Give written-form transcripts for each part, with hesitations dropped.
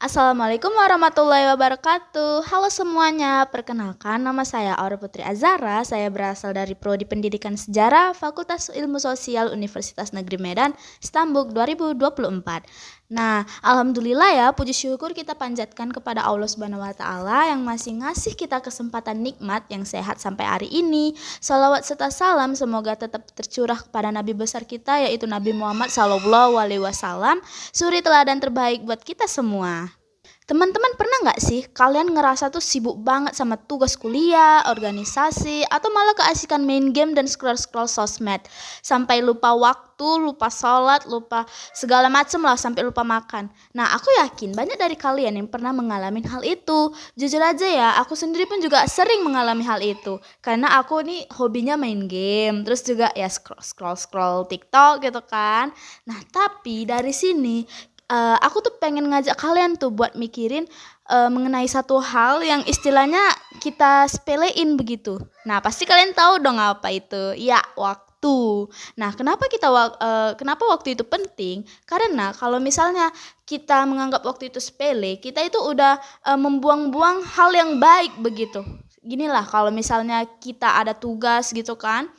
Assalamualaikum warahmatullahi wabarakatuh. Halo semuanya, perkenalkan nama saya Aura Putri Azara. Saya berasal dari Prodi Pendidikan Sejarah Fakultas Ilmu Sosial Universitas Negeri Medan, Stambuk 2024. Nah, alhamdulillah ya, puji syukur kita panjatkan kepada Allah Subhanahu wa taala yang masih ngasih kita kesempatan nikmat yang sehat sampai hari ini. Salawat serta salam semoga tetap tercurah kepada nabi besar kita yaitu Nabi Muhammad SAW, suri teladan terbaik buat kita semua. Teman-teman pernah nggak sih kalian ngerasa tuh sibuk banget sama tugas kuliah, organisasi, atau malah keasikan main game dan scroll-scroll sosmed sampai lupa waktu, lupa sholat, lupa segala macem lah sampai lupa makan. Nah, aku yakin banyak dari kalian yang pernah mengalami hal itu. Jujur aja ya, aku sendiri pun juga sering mengalami hal itu karena aku nih hobinya main game, terus juga ya scroll TikTok gitu kan. Nah, tapi dari sini aku tuh pengen ngajak kalian tuh buat mikirin mengenai satu hal yang istilahnya kita sepelein begitu. Nah, pasti kalian tahu dong apa itu? Ya, waktu. Nah, kenapa waktu itu penting? Karena kalau misalnya kita menganggap waktu itu sepele, kita itu udah membuang-buang hal yang baik begitu. Ginilah kalau misalnya kita ada tugas gitu kan,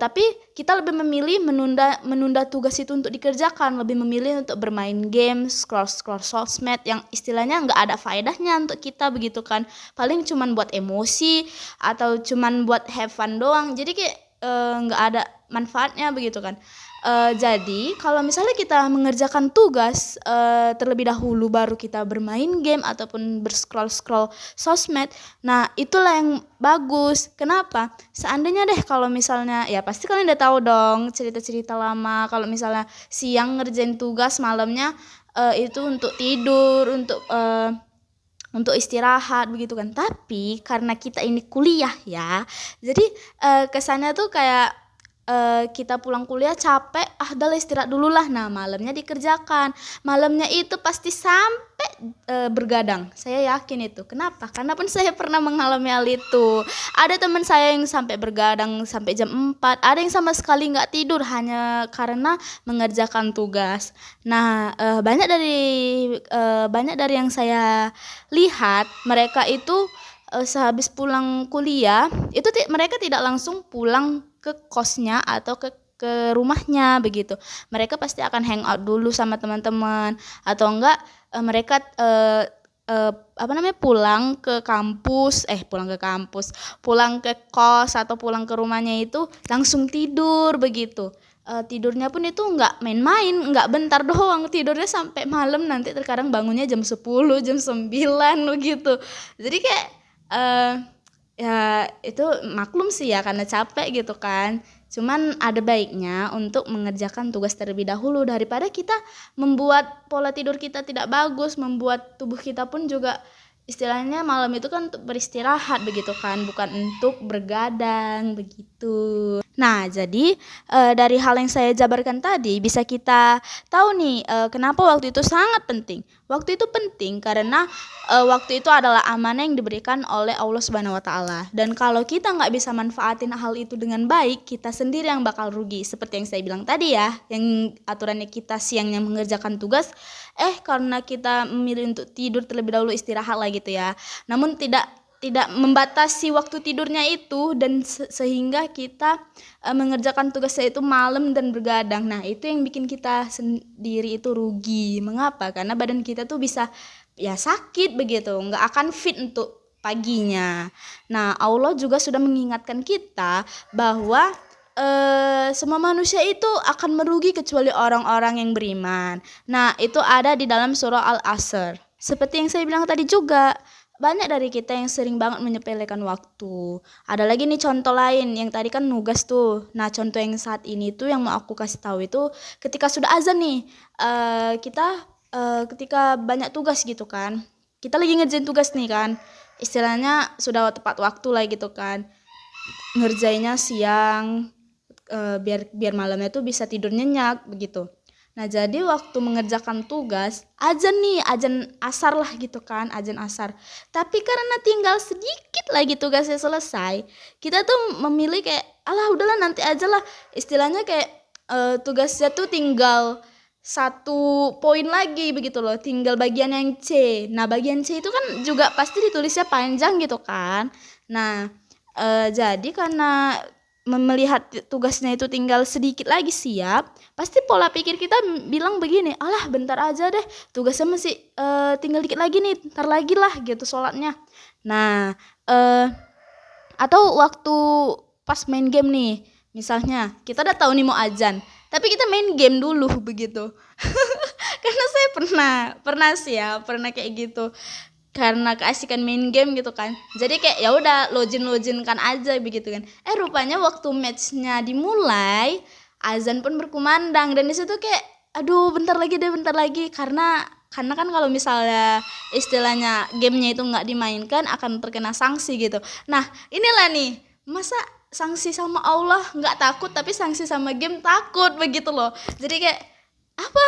tapi kita lebih memilih menunda tugas itu untuk dikerjakan, lebih memilih untuk bermain game, scroll sosmed yang istilahnya nggak ada faedahnya untuk kita begitu kan, paling cuman buat emosi atau cuman buat have fun doang, jadi kayak nggak ada manfaatnya begitu kan. Jadi kalau misalnya kita mengerjakan tugas terlebih dahulu baru kita bermain game ataupun berscroll sosmed, nah itulah yang bagus. Kenapa? Seandainya deh kalau misalnya ya pasti kalian udah tahu dong cerita-cerita lama kalau misalnya siang ngerjain tugas malamnya itu untuk tidur, untuk istirahat begitu kan. Tapi karena kita ini kuliah ya, jadi kesannya tuh kayak kita pulang kuliah capek, dah lah istirahat dulu lah. Nah, malamnya dikerjakan. Malamnya itu pasti sampai bergadang. Saya yakin itu. Kenapa? Karena pun saya pernah mengalami hal itu. Ada teman saya yang sampai bergadang sampai jam 4. Ada yang sama sekali nggak tidur hanya karena mengerjakan tugas. Nah, banyak dari yang saya lihat, mereka itu sehabis pulang kuliah itu mereka tidak langsung pulang ke kosnya atau ke rumahnya begitu. Mereka pasti akan hangout dulu sama teman-teman atau enggak mereka pulang ke kos atau pulang ke rumahnya itu langsung tidur begitu. Tidurnya pun itu enggak main-main, enggak bentar doang, tidurnya sampai malam, nanti terkadang bangunnya jam 10, jam 9 begitu. Jadi kayak ya itu maklum sih ya karena capek gitu kan. Cuman ada baiknya untuk mengerjakan tugas terlebih dahulu daripada kita membuat pola tidur kita tidak bagus, membuat tubuh kita pun juga istilahnya malam itu kan untuk beristirahat begitu kan, bukan untuk bergadang begitu. Nah, jadi dari hal yang saya jabarkan tadi bisa kita tahu nih kenapa waktu itu sangat penting. Waktu itu penting karena waktu itu adalah amanah yang diberikan oleh Allah Subhanahu wa taala. Dan kalau kita nggak bisa manfaatin hal itu dengan baik, kita sendiri yang bakal rugi. Seperti yang saya bilang tadi ya, yang aturannya kita siangnya mengerjakan tugas, karena kita memilih untuk tidur terlebih dahulu, istirahat lah gitu ya. Namun tidak membatasi waktu tidurnya itu dan sehingga kita mengerjakan tugasnya itu malam dan bergadang. Nah, itu yang bikin kita sendiri itu rugi. Mengapa? Karena badan kita tuh bisa ya sakit begitu, nggak akan fit untuk paginya. Nah, Allah juga sudah mengingatkan kita bahwa semua manusia itu akan merugi kecuali orang-orang yang beriman. Nah, itu ada di dalam surah Al-Asr. Seperti yang saya bilang tadi juga, banyak dari kita yang sering banget menyepelekan waktu. Ada lagi nih contoh lain, yang tadi kan nugas tuh. Nah, contoh yang saat ini tuh yang mau aku kasih tahu itu ketika sudah azan nih, kita ketika banyak tugas gitu kan. Kita lagi ngerjain tugas nih kan. Istilahnya sudah tepat waktu lah gitu kan. Ngerjainnya siang, biar malamnya tuh bisa tidur nyenyak begitu. Nah, jadi waktu mengerjakan tugas azan asar lah gitu kan, azan asar. Tapi karena tinggal sedikit lagi tugasnya selesai, kita tuh memilih kayak alah udahlah nanti aja lah, istilahnya kayak tugasnya tuh tinggal satu poin lagi begitu loh, tinggal bagian yang C. Nah, bagian C itu kan juga pasti ditulisnya panjang gitu kan. Nah, jadi karena melihat tugasnya itu tinggal sedikit lagi siap, pasti pola pikir kita bilang begini, alah bentar aja deh, tugasnya masih tinggal dikit lagi nih, ntar lagi lah gitu sholatnya. Nah, atau waktu pas main game nih, misalnya kita udah tahu nih mau azan, tapi kita main game dulu begitu. Karena saya pernah kayak gitu. Karena keasikan main game gitu kan. Jadi kayak ya udah login kan aja begitu kan. Rupanya waktu matchnya dimulai, azan pun berkumandang dan di situ kayak aduh bentar lagi karena kan kalau misalnya istilahnya gamenya itu nggak dimainkan akan terkena sanksi gitu. Nah inilah nih, masa sanksi sama Allah nggak takut tapi sanksi sama game takut begitu loh. Jadi kayak apa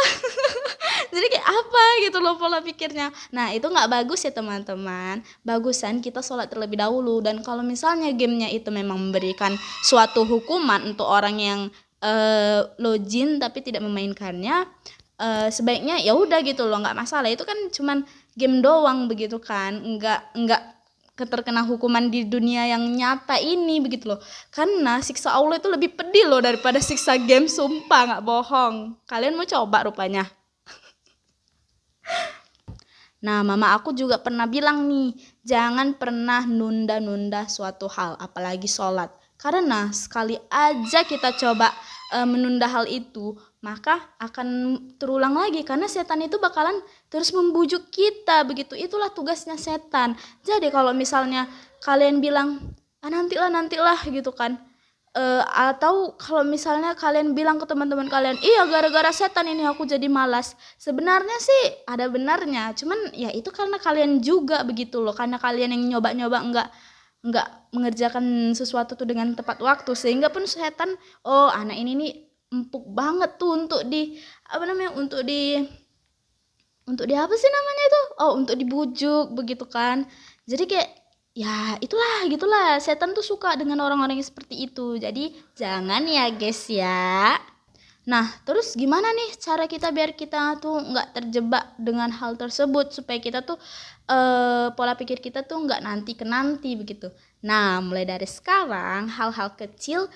jadi kayak apa gitu loh pola pikirnya. Nah itu nggak bagus ya teman-teman, bagusan kita sholat terlebih dahulu. Dan kalau misalnya gamenya itu memang memberikan suatu hukuman untuk orang yang login tapi tidak memainkannya, sebaiknya ya udah gitu loh, nggak masalah, itu kan cuman game doang begitu kan, nggak terkena hukuman di dunia yang nyata ini begitu loh. Karena siksa Allah itu lebih pedih loh daripada siksa game, sumpah nggak bohong. Kalian mau coba rupanya. Nah, mama aku juga pernah bilang nih, jangan pernah nunda-nunda suatu hal, apalagi sholat. Karena sekali aja kita coba menunda hal itu, maka akan terulang lagi. Karena setan itu bakalan terus membujuk kita, begitu. Itulah tugasnya setan. Jadi kalau misalnya kalian bilang, nantilah gitu kan. Atau kalau misalnya kalian bilang ke teman-teman kalian, iya gara-gara setan ini aku jadi malas, sebenarnya sih ada benarnya, cuman ya itu karena kalian juga begitu loh, karena kalian yang nyoba-nyoba enggak mengerjakan sesuatu tuh dengan tepat waktu, sehingga pun setan, oh anak ini nih empuk banget tuh untuk di apa namanya, untuk di apa sih namanya itu, untuk dibujuk begitu kan. Jadi kayak ya itulah gitulah, setan tuh suka dengan orang-orang yang seperti itu. Jadi jangan ya guys ya. Nah terus gimana nih cara kita biar kita tuh nggak terjebak dengan hal tersebut, supaya kita tuh pola pikir kita tuh nggak nanti ke nanti begitu. Nah mulai dari sekarang hal-hal kecil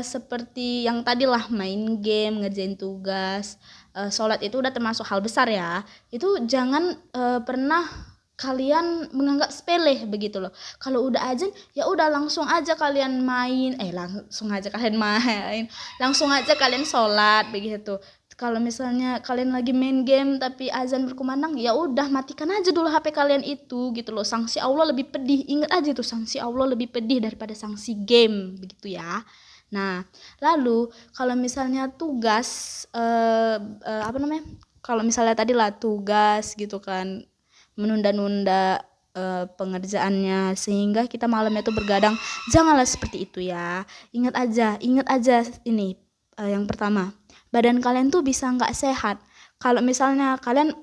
seperti yang tadilah main game, ngerjain tugas, sholat itu udah termasuk hal besar ya. Itu jangan pernah kalian menganggap sepele begitu loh. Kalau udah azan ya udah langsung aja kalian main, langsung aja kalian sholat begitu. Kalau misalnya kalian lagi main game tapi azan berkumandang, ya udah matikan aja dulu HP kalian itu gitu loh. Sanksi Allah lebih pedih, ingat aja tuh, sanksi Allah lebih pedih daripada sanksi game begitu ya. Nah lalu kalau misalnya tugas kalau misalnya tadi lah tugas gitu kan, menunda-nunda pengerjaannya sehingga kita malamnya tuh bergadang, janganlah seperti itu ya. Ingat aja ini, yang pertama, badan kalian tuh bisa nggak sehat kalau misalnya kalian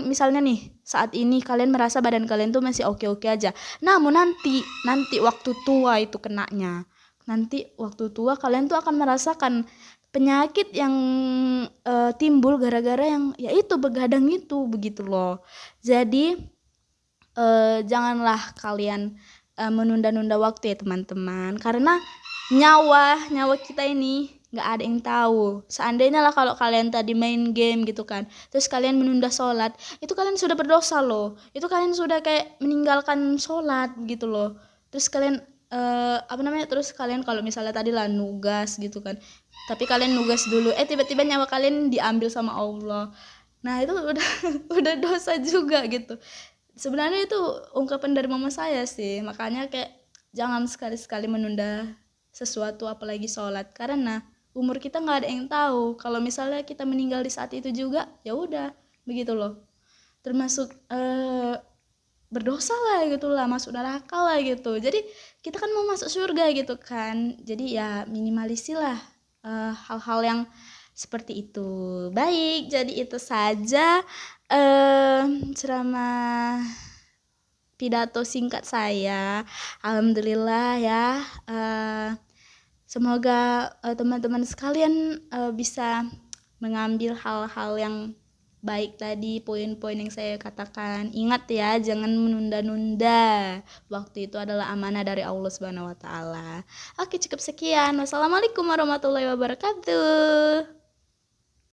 misalnya nih saat ini kalian merasa badan kalian tuh masih oke-oke aja, namun nanti waktu tua itu kenanya, nanti waktu tua kalian tuh akan merasakan penyakit yang timbul gara-gara yang yaitu begadang itu begitu loh. Jadi janganlah kalian menunda-nunda waktu ya teman-teman, karena nyawa kita ini nggak ada yang tahu. Seandainya lah kalau kalian tadi main game gitu kan, terus kalian menunda sholat, itu kalian sudah berdosa loh, itu kalian sudah kayak meninggalkan sholat gitu loh. Terus kalian terus kalian kalau misalnya tadi lah nugas gitu kan, tapi kalian nugas dulu, tiba-tiba nyawa kalian diambil sama Allah, nah itu udah udah dosa juga gitu. Sebenarnya itu ungkapan dari mama saya sih, makanya kayak jangan sekali-sekali menunda sesuatu apalagi sholat, karena umur kita nggak ada yang tahu. Kalau misalnya kita meninggal di saat itu juga ya udah begitu loh, termasuk berdosa lah gitu lah, masuk neraka lah gitu. Jadi kita kan mau masuk surga gitu kan, jadi ya minimalisilah hal-hal yang seperti itu. Baik, jadi itu saja ceramah pidato singkat saya. Alhamdulillah ya, semoga teman-teman sekalian bisa mengambil hal-hal yang baik tadi, poin-poin yang saya katakan. Ingat ya, jangan menunda-nunda. Waktu itu adalah amanah dari Allah Subhanahu wa taala. Oke, cukup sekian. Wassalamualaikum warahmatullahi wabarakatuh.